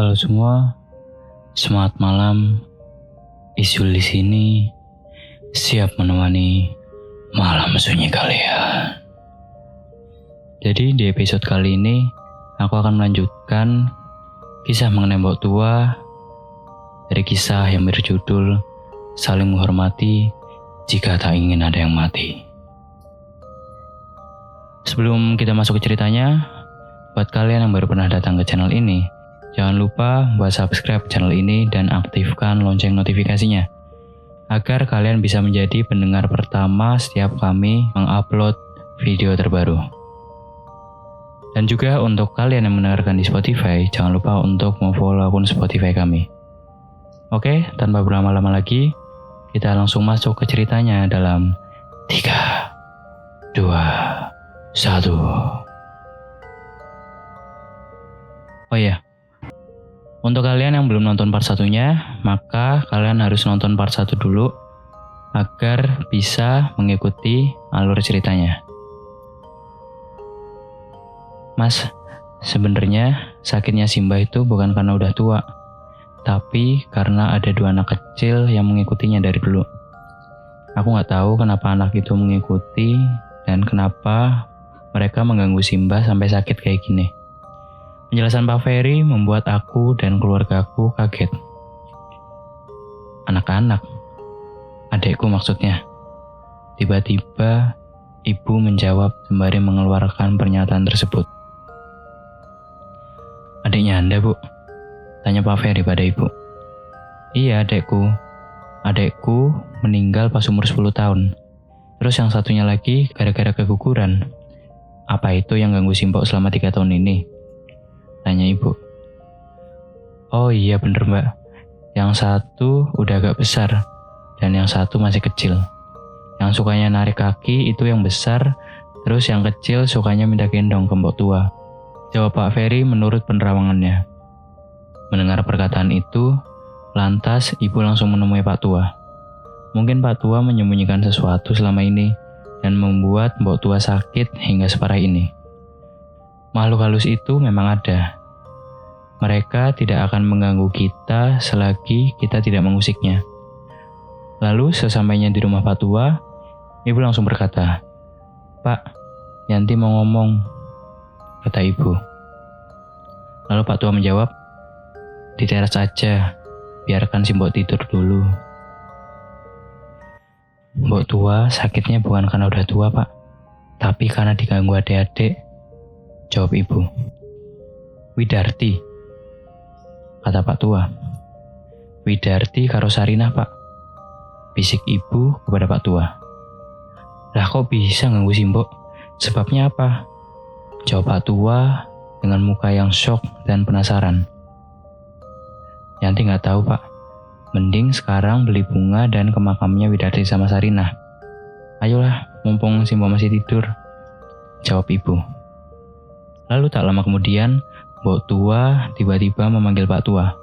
Halo semua, semangat malam. Isul di sini siap menemani malam sunyi kalian. Jadi di episode kali ini aku akan melanjutkan kisah mengenai mbok tua dari kisah yang berjudul Saling Menghormati Jika Tak Ingin Ada Yang Mati. Sebelum kita masuk ke ceritanya, buat kalian yang baru pernah datang ke channel ini, jangan lupa buat subscribe channel ini dan aktifkan lonceng notifikasinya agar kalian bisa menjadi pendengar pertama setiap kami mengupload video terbaru. Dan juga untuk kalian yang mendengarkan di Spotify, jangan lupa untuk memfollow akun Spotify kami. Oke, tanpa berlama-lama lagi, kita langsung masuk ke ceritanya dalam 3, 2, 1. Oh iya, untuk kalian yang belum nonton part 1-nya, maka kalian harus nonton part 1 dulu agar bisa mengikuti alur ceritanya. Mas, sebenarnya sakitnya Simba itu bukan karena udah tua, tapi karena ada 2 anak kecil yang mengikutinya dari dulu. Aku gak tahu kenapa anak itu mengikuti dan kenapa mereka mengganggu Simba sampai sakit kayak gini. Penjelasan Pak Ferry membuat aku dan keluargaku kaget. Anak-anak, adekku maksudnya. Tiba-tiba ibu menjawab sembari mengeluarkan pernyataan tersebut. Adiknya Anda, Bu? Tanya Pak Ferry pada ibu. Iya, adekku. Adekku meninggal pas umur 10 tahun. Terus yang satunya lagi gara-gara keguguran. Apa itu yang ganggu Simbo selama 3 tahun ini? Tanya ibu. Oh iya bener mbak, yang satu udah agak besar dan yang satu masih kecil. Yang sukanya narik kaki itu yang besar, terus yang kecil sukanya minta gendong ke mbok tua. Jawab Pak Ferry menurut penerawangannya. Mendengar perkataan itu, lantas ibu langsung menemui Pak Tua. Mungkin Pak Tua menyembunyikan sesuatu selama ini dan membuat mbok tua sakit hingga separah ini. Makhluk halus itu memang ada. Mereka tidak akan mengganggu kita selagi kita tidak mengusiknya. Lalu sesampainya di rumah Pak Tua, ibu langsung berkata, "Pak, Yanti mau ngomong," kata ibu. Lalu Pak Tua menjawab, "Di teras aja, biarkan si Mbok tidur dulu." Mbok tua sakitnya bukan karena udah tua, Pak, tapi karena diganggu adik-adik, jawab ibu. Widarti, kata Pak Tua. Widarti karo Sarinah, Pak, bisik ibu kepada Pak Tua. Lah kok bisa ganggu Simbok? Sebabnya apa? Jawab Pak Tua dengan muka yang syok dan penasaran. Yanti gak tahu, Pak. Mending sekarang beli bunga dan ke makamnya Widarti sama Sarinah. Ayolah, mumpung Simbok masih tidur, jawab ibu. Lalu tak lama kemudian, Mbok Tua tiba-tiba memanggil Pak Tua.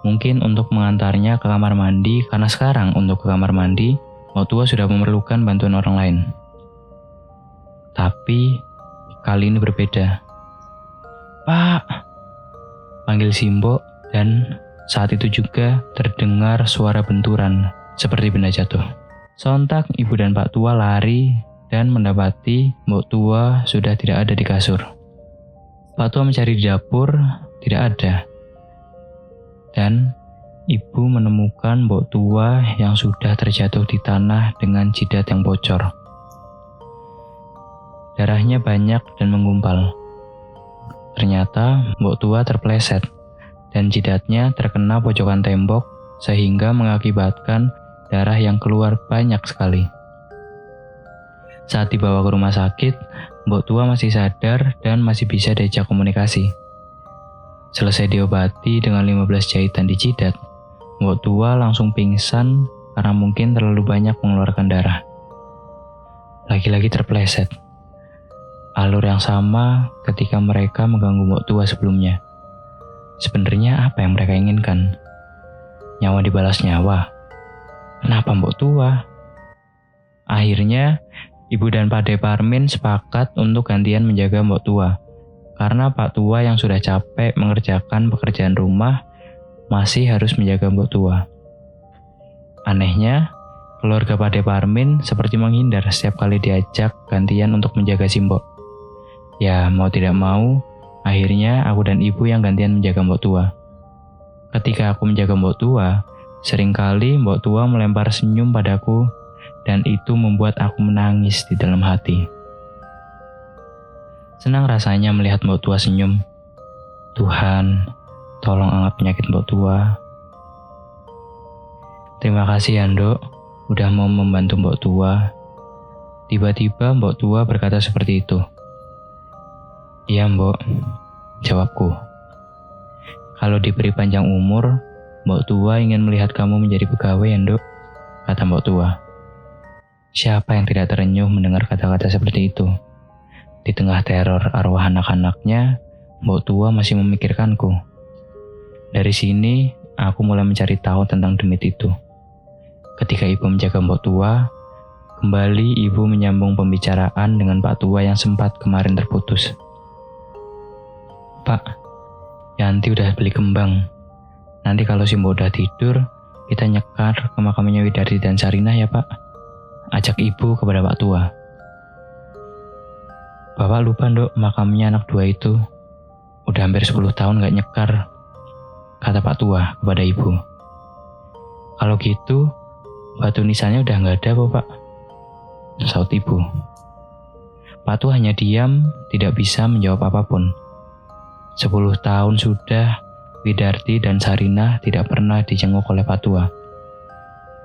Mungkin untuk mengantarnya ke kamar mandi, karena sekarang untuk ke kamar mandi, Mbok Tua sudah memerlukan bantuan orang lain. Tapi, kali ini berbeda. Pak, panggil Simbok, dan saat itu juga terdengar suara benturan, seperti benda jatuh. Sontak ibu dan Pak Tua lari dan mendapati Mbok Tua sudah tidak ada di kasur. Pak Tua mencari di dapur, tidak ada. Dan ibu menemukan Mbok Tua yang sudah terjatuh di tanah dengan jidat yang bocor. Darahnya banyak dan menggumpal. Ternyata Mbok Tua terpleset dan jidatnya terkena pojokan tembok sehingga mengakibatkan darah yang keluar banyak sekali. Saat dibawa ke rumah sakit, Mbok Tua masih sadar dan masih bisa diajak komunikasi. Selesai diobati dengan 15 jahitan di jidat, Mbok Tua langsung pingsan karena mungkin terlalu banyak mengeluarkan darah. Lagi-lagi terpleset. Alur yang sama ketika mereka mengganggu Mbok Tua sebelumnya. Sebenarnya apa yang mereka inginkan? Nyawa dibalas nyawa. Kenapa Mbok Tua? Akhirnya, Ibu dan Pak Deparmin sepakat untuk gantian menjaga Mbok Tua karena Pak Tua yang sudah capek mengerjakan pekerjaan rumah masih harus menjaga Mbok Tua. Anehnya, keluarga Pak Parmin seperti menghindar setiap kali diajak gantian untuk menjaga si Mbok. Ya, mau tidak mau, akhirnya aku dan ibu yang gantian menjaga Mbok Tua. Ketika aku menjaga Mbok Tua, seringkali Mbok Tua melempar senyum padaku dan itu membuat aku menangis di dalam hati. Senang rasanya melihat Mbok Tua senyum. Tuhan, tolong angkat penyakit Mbok Tua. Terima kasih ya, Nduk, udah mau membantu Mbok Tua. Tiba-tiba Mbok Tua berkata seperti itu. Iya, Mbok, jawabku. Kalau diberi panjang umur, Mbok Tua ingin melihat kamu menjadi pegawai ya, Nduk, kata Mbok Tua. Siapa yang tidak terenyuh mendengar kata-kata seperti itu? Di tengah teror arwah anak-anaknya, Mbok Tua masih memikirkanku. Dari sini, aku mulai mencari tahu tentang demit itu. Ketika ibu menjaga Mbok Tua, kembali ibu menyambung pembicaraan dengan Pak Tua yang sempat kemarin terputus. Pak, Yanti udah beli kembang. Nanti kalau si Mbok udah tidur, kita nyekar ke makamnya Widarti dan Sarinah ya, Pak. Ajak ibu kepada Pak Tua. Bapak lupa, Nduk, makamnya anak dua itu. Udah hampir 10 tahun gak nyekar, kata Pak Tua kepada ibu. Kalau gitu, batu nisannya udah gak ada, Pak, saut ibu. Pak Tua hanya diam, tidak bisa menjawab apapun. 10 tahun sudah, Widarti dan Sarinah tidak pernah dijenguk oleh Pak Tua.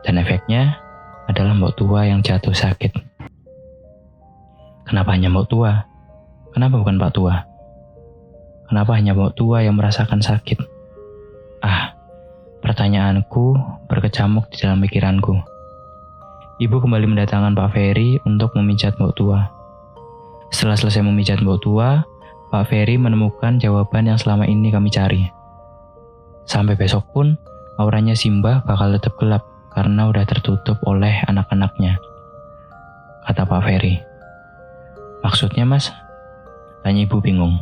Dan efeknya adalah Mbok Tua yang jatuh sakit. Kenapa hanya Mbok Tua? Kenapa bukan Pak Tua? Kenapa hanya Mbok Tua yang merasakan sakit? Pertanyaanku berkecamuk di dalam pikiranku. Ibu kembali mendatangkan Pak Ferry untuk memijat Mbok Tua. Setelah selesai memijat Mbok Tua, Pak Ferry menemukan jawaban yang selama ini kami cari. Sampai besok pun, auranya Simbah bakal tetap gelap karena udah tertutup oleh anak-anaknya, kata Pak Ferry. Maksudnya, Mas? Tanya ibu bingung.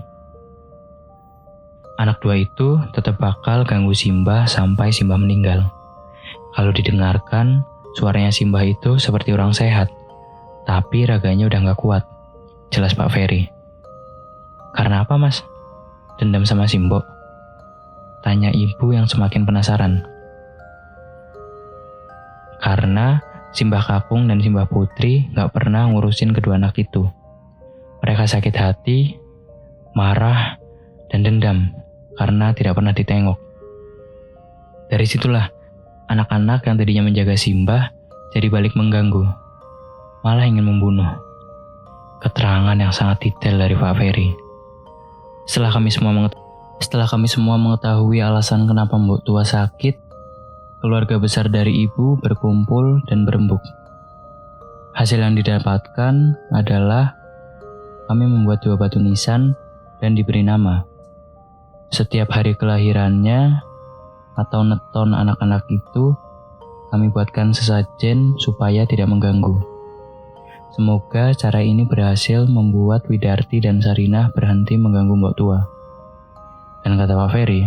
Anak dua itu tetap bakal ganggu Simbah sampai Simbah meninggal. Kalau didengarkan, suaranya Simbah itu seperti orang sehat, tapi raganya udah gak kuat, jelas Pak Ferry. Karena apa, Mas? Dendam sama Simbok? Tanya ibu yang semakin penasaran. Karena Simbah Kakung dan Simbah Putri gak pernah ngurusin kedua anak itu. Mereka sakit hati, marah, dan dendam karena tidak pernah ditengok. Dari situlah, anak-anak yang tadinya menjaga Simbah jadi balik mengganggu, malah ingin membunuh. Keterangan yang sangat detail dari Pak Ferry. Setelah kami semua mengetahui alasan kenapa Mbok Tua sakit, keluarga besar dari ibu berkumpul dan berembuk. Hasil yang didapatkan adalah kami membuat 2 batu nisan dan diberi nama. Setiap hari kelahirannya atau neton anak-anak itu, kami buatkan sesajen supaya tidak mengganggu. Semoga cara ini berhasil membuat Widarti dan Sarinah berhenti mengganggu Mbok Tua. Dan kata Pak Ferry,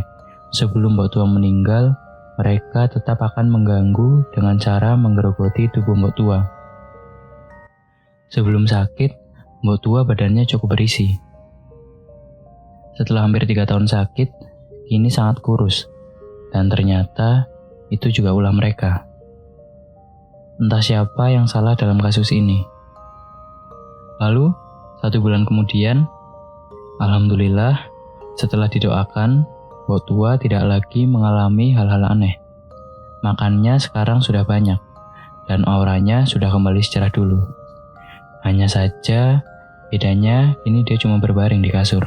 sebelum Mbok Tua meninggal, mereka tetap akan mengganggu dengan cara menggerogoti tubuh Mbok Tua. Sebelum sakit, Mbok Tua badannya cukup berisi. Setelah hampir 3 tahun sakit, kini sangat kurus. Dan ternyata itu juga ulah mereka. Entah siapa yang salah dalam kasus ini. Lalu, 1 bulan kemudian, alhamdulillah, setelah didoakan, Mbok Tua tidak lagi mengalami hal-hal aneh. Makannya sekarang sudah banyak, dan auranya sudah kembali secara dulu. Hanya saja, bedanya kini dia cuma berbaring di kasur.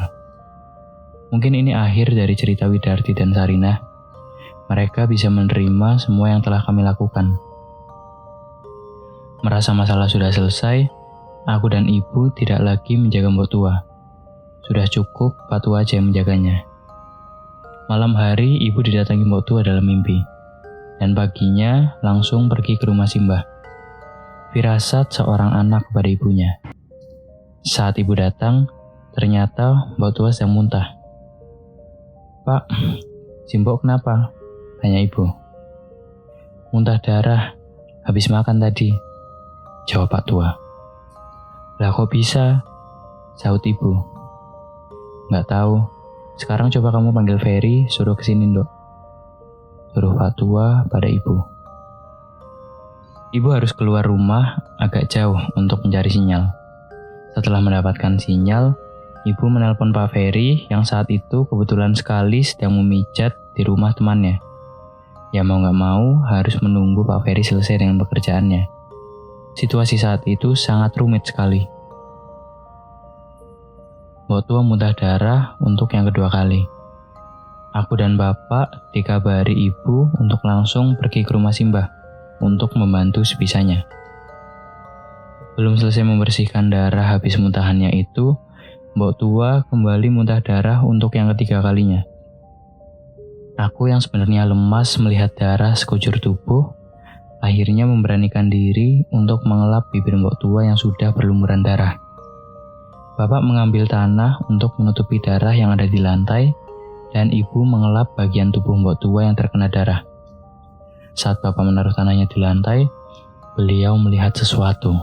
Mungkin ini akhir dari cerita Widarti dan Sarinah. Mereka bisa menerima semua yang telah kami lakukan. Merasa masalah sudah selesai, aku dan ibu tidak lagi menjaga Mbok Tua. Sudah cukup Pak Tua aja yang menjaganya. Malam hari ibu didatangi Mbok Tua dalam mimpi. Dan paginya langsung pergi ke rumah Simbah. Firasat seorang anak kepada ibunya. Saat ibu datang, Ternyata Mbok Tua sedang muntah. "Pak, Simbok kenapa?" tanya ibu. "Muntah darah, habis makan tadi," jawab Pak Tua. "Lah kok bisa?" sahut ibu. "Nggak tahu, sekarang coba kamu panggil Ferry, suruh kesini Ndok," suruh Pak Tua pada ibu. Ibu harus keluar rumah agak jauh untuk mencari sinyal. Setelah mendapatkan sinyal, ibu menelpon Pak Ferry yang saat itu kebetulan sekali sedang memijat di rumah temannya. Ya mau nggak mau harus menunggu Pak Ferry selesai dengan pekerjaannya. Situasi saat itu sangat rumit sekali. Mbok Tua muntah darah untuk yang kedua kali. Aku dan bapak dikabari ibu untuk langsung pergi ke rumah Simbah untuk membantu sebisanya. Belum selesai membersihkan darah habis muntahannya itu, Mbok Tua kembali muntah darah untuk yang ketiga kalinya. Aku yang sebenarnya lemas melihat darah sekujur tubuh, akhirnya memberanikan diri untuk mengelap bibir Mbok Tua yang sudah berlumuran darah. Bapak mengambil tanah untuk menutupi darah yang ada di lantai, dan ibu mengelap bagian tubuh Mbok Tua yang terkena darah. Saat bapak menaruh tanahnya di lantai, beliau melihat sesuatu.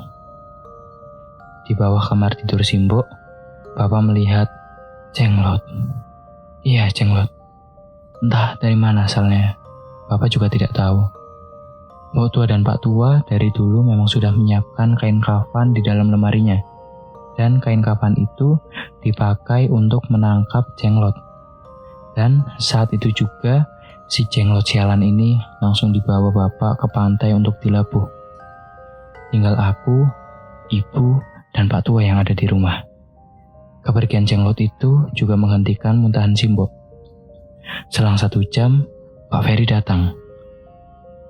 Di bawah kamar tidur Simbok, bapak melihat jenglot. Iya, jenglot. Entah dari mana asalnya, bapak juga tidak tahu. Mbok Tua dan Pak Tua dari dulu memang sudah menyiapkan kain kafan di dalam lemarinya, dan kain kafan itu dipakai untuk menangkap jenglot. Dan saat itu juga, si jenglot sialan ini langsung dibawa bapak ke pantai untuk dilabuh. Tinggal aku, ibu, dan Pak Tua yang ada di rumah. Kepergian jenglot itu juga menghentikan muntahan Simbok. Selang 1 jam, Pak Ferry datang.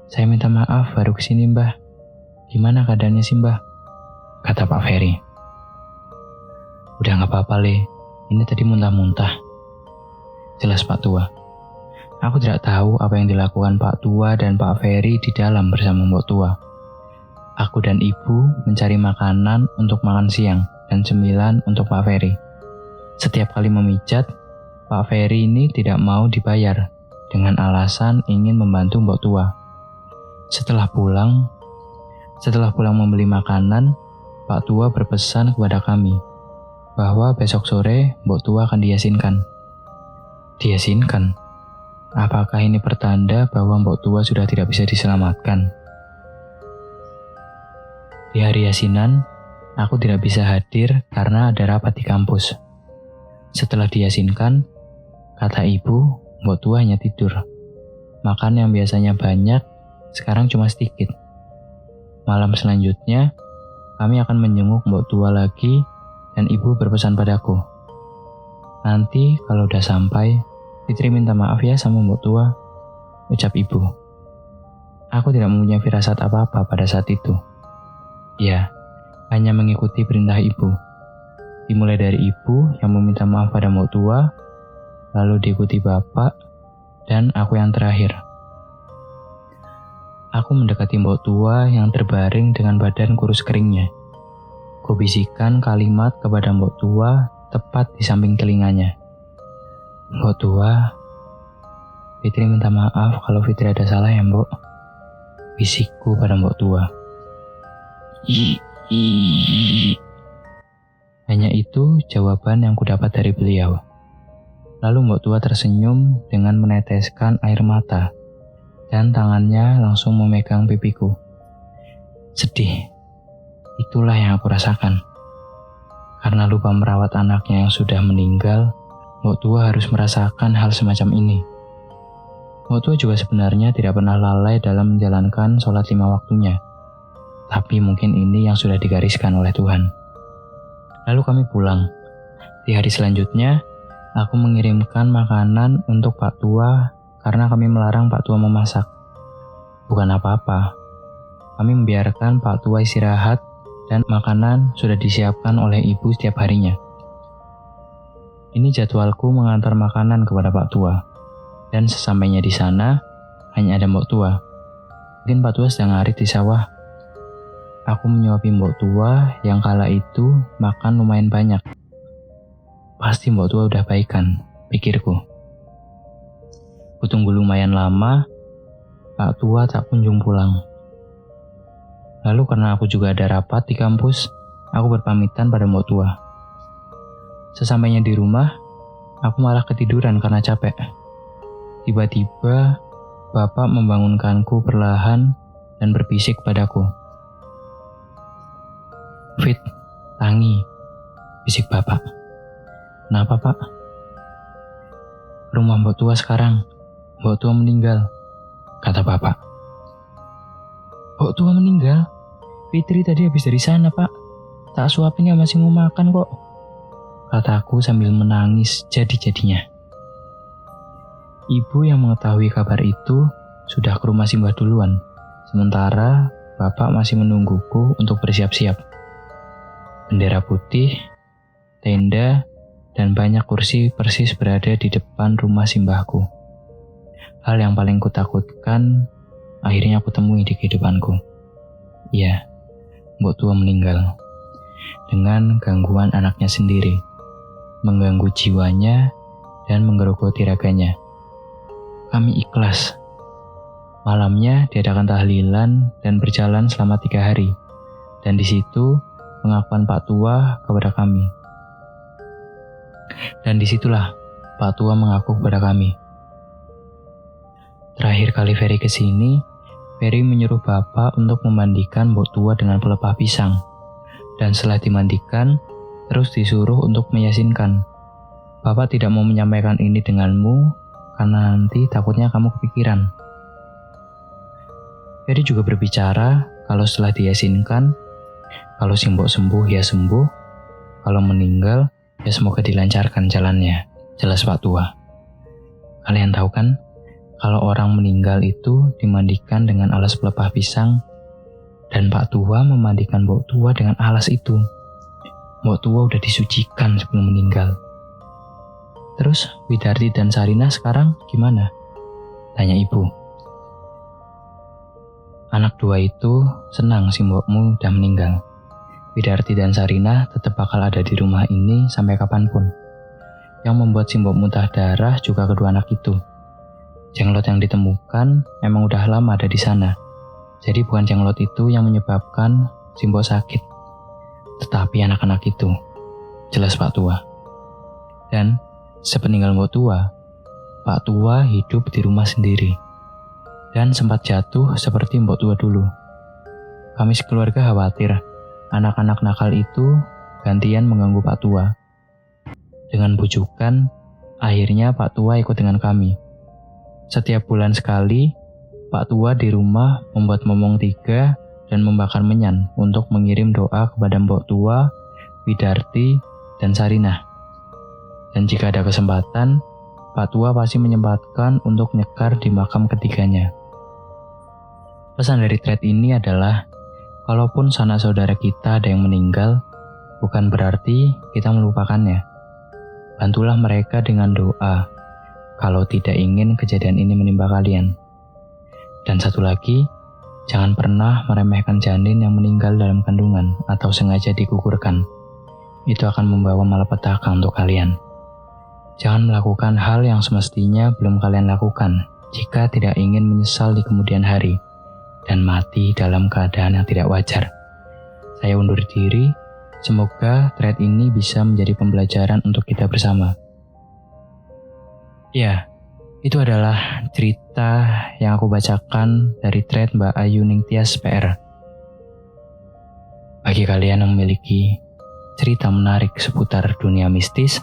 "Saya minta maaf baru kesini Mbah. Gimana keadaannya sih Mbah?" kata Pak Ferry. "Udah gak apa-apa Le, ini tadi muntah-muntah," jelas Pak Tua. Aku tidak tahu apa yang dilakukan Pak Tua dan Pak Ferry di dalam bersama Mbok Tua. Aku dan ibu mencari makanan untuk makan siang dan cemilan untuk Pak Ferry. Setiap kali memijat, Pak Ferry ini tidak mau dibayar dengan alasan ingin membantu Mbok Tua. Setelah pulang membeli makanan, Pak Tua berpesan kepada kami bahwa besok sore Mbok Tua akan diyasinkan. Diyasinkan? Apakah ini pertanda bahwa Mbok Tua sudah tidak bisa diselamatkan? Di hari yasinan, aku tidak bisa hadir karena ada rapat di kampus. Setelah diyasinkan, kata ibu, Mbok Tua hanya tidur. Makan yang biasanya banyak, sekarang cuma sedikit. Malam selanjutnya, kami akan menjenguk Mbok Tua lagi dan ibu berpesan padaku. "Nanti kalau udah sampai, Fitri minta maaf ya sama Mbok Tua," ucap ibu. Aku tidak mempunyai firasat apa-apa pada saat itu. Ya, hanya mengikuti perintah ibu. Dimulai dari ibu yang meminta maaf pada Mbok Tua, lalu diikuti bapak, dan aku yang terakhir. Aku mendekati Mbok Tua yang terbaring dengan badan kurus keringnya. Kubisikkan kalimat kepada Mbok Tua tepat di samping telinganya. "Mbok Tua, Fitri minta maaf kalau Fitri ada salah ya Mbok," bisikku pada Mbok Tua. Hanya itu jawaban yang kudapat dari beliau. Lalu Mbok Tua tersenyum dengan meneteskan air mata, dan tangannya langsung memegang pipiku. Sedih, itulah yang aku rasakan. Karena lupa merawat anaknya yang sudah meninggal, Mbok Tua harus merasakan hal semacam ini. Mbok Tua juga sebenarnya tidak pernah lalai dalam menjalankan sholat 5 waktunya. Tapi mungkin ini yang sudah digariskan oleh Tuhan. Lalu kami pulang. Di hari selanjutnya, aku mengirimkan makanan untuk Pak Tua karena kami melarang Pak Tua memasak. Bukan apa-apa. Kami membiarkan Pak Tua istirahat dan makanan sudah disiapkan oleh ibu setiap harinya. Ini jadwalku mengantar makanan kepada Pak Tua. Dan sesampainya di sana, hanya ada Mbok Tua. Mungkin Pak Tua sedang ngarit di sawah. Aku menyuapi Mbok Tua yang kala itu makan lumayan banyak. pasti Mbok Tua udah baikan, pikirku. Kutunggu lumayan lama, Pak Tua tak kunjung pulang. Lalu karena aku juga ada rapat di kampus, aku berpamitan pada Mbok Tua. Sesampainya di rumah, aku malah ketiduran karena capek. Tiba-tiba, Bapak membangunkanku perlahan dan berbisik padaku. "Fit, Tangi," bisik Bapak. "Kenapa, Pak?" "Rumah Mbok Tua sekarang. Mbok Tua meninggal," kata Bapak. "Mbok Tua meninggal? Fitri tadi habis dari sana, Pak. Tak suapinnya masih mau makan kok," kataku sambil menangis jadi-jadinya. Ibu yang mengetahui kabar itu sudah ke rumah Simbah duluan, sementara Bapak masih menungguku untuk bersiap-siap. Bendera putih, tenda, dan banyak kursi persis berada di depan rumah Simbahku. Hal yang paling kutakutkan akhirnya aku temui di kehidupanku. Ya, Mbok Tua meninggal dengan gangguan anaknya sendiri, mengganggu jiwanya dan menggerogoti raganya. Kami ikhlas. Malamnya diadakan tahlilan dan berjalan selama 3 hari, dan di situ pengakuan Pak Tua kepada kami. Dan disitulah Pak Tua mengaku kepada kami. Terakhir kali Ferry kesini, Ferry menyuruh Bapak untuk memandikan Mbok Tua dengan pelepah pisang. Dan setelah dimandikan, terus disuruh untuk meyasinkan. Bapak tidak mau menyampaikan ini denganmu, karena nanti takutnya kamu kepikiran. Ferry juga berbicara kalau setelah diyasinkan, kalau si Mbok sembuh ya sembuh, kalau meninggal ya semoga dilancarkan jalannya, jelas Pak Tua. Kalian tahu kan? Kalau orang meninggal itu dimandikan dengan alas pelepah pisang, dan Pak Tua memandikan Mbok Tua dengan alas itu. Mbok Tua udah disucikan sebelum meninggal. Terus Widarti dan Sarina sekarang gimana? Tanya ibu. Anak 2 itu senang si mbokmu udah meninggal. Widarti dan Sarina tetap bakal ada di rumah ini sampai kapanpun. Yang membuat si mbok muntah darah juga kedua anak itu. Jenglot yang ditemukan memang udah lama ada di sana. Jadi bukan jenglot itu yang menyebabkan si mbok sakit, tetapi anak-anak itu, jelas Pak Tua. Dan sepeninggal Mbok Tua, Pak Tua hidup di rumah sendiri dan sempat jatuh seperti Mbok Tua dulu. Kami sekeluarga khawatir anak-anak nakal itu gantian mengganggu Pak Tua. Dengan bujukan, akhirnya Pak Tua ikut dengan kami. Setiap bulan sekali, Pak Tua di rumah membuat momong 3 dan membakar menyan untuk mengirim doa kepada Mbok Tua, Widarti, dan Sarina. Dan jika ada kesempatan, Pak Tua pasti menyempatkan untuk nyekar di makam ketiganya. Pesan dari thread ini adalah, kalaupun sanak saudara kita ada yang meninggal, bukan berarti kita melupakannya. Bantulah mereka dengan doa, kalau tidak ingin kejadian ini menimpa kalian. Dan satu lagi, jangan pernah meremehkan janin yang meninggal dalam kandungan atau sengaja digugurkan. Itu akan membawa malapetaka untuk kalian. Jangan melakukan hal yang semestinya belum kalian lakukan jika tidak ingin menyesal di kemudian hari dan mati dalam keadaan yang tidak wajar. Saya undur diri, semoga thread ini bisa menjadi pembelajaran untuk kita bersama. Ya, itu adalah cerita yang aku bacakan dari thread Mbak Ayu Ningtyas PR. Bagi kalian yang memiliki cerita menarik seputar dunia mistis,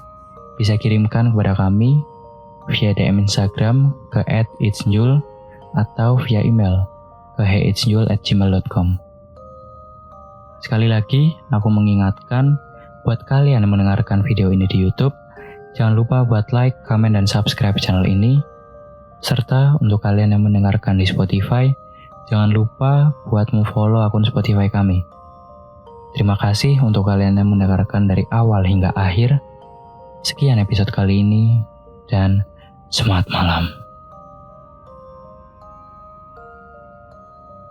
bisa kirimkan kepada kami via DM Instagram ke @itsnjul atau via email ke heitsnjul@gmail.com. Sekali lagi, aku mengingatkan buat kalian yang mendengarkan video ini di YouTube, jangan lupa buat like, komen, dan subscribe channel ini. Serta untuk kalian yang mendengarkan di Spotify, jangan lupa buat follow akun Spotify kami. Terima kasih untuk kalian yang mendengarkan dari awal hingga akhir. Sekian episode kali ini, dan semangat malam.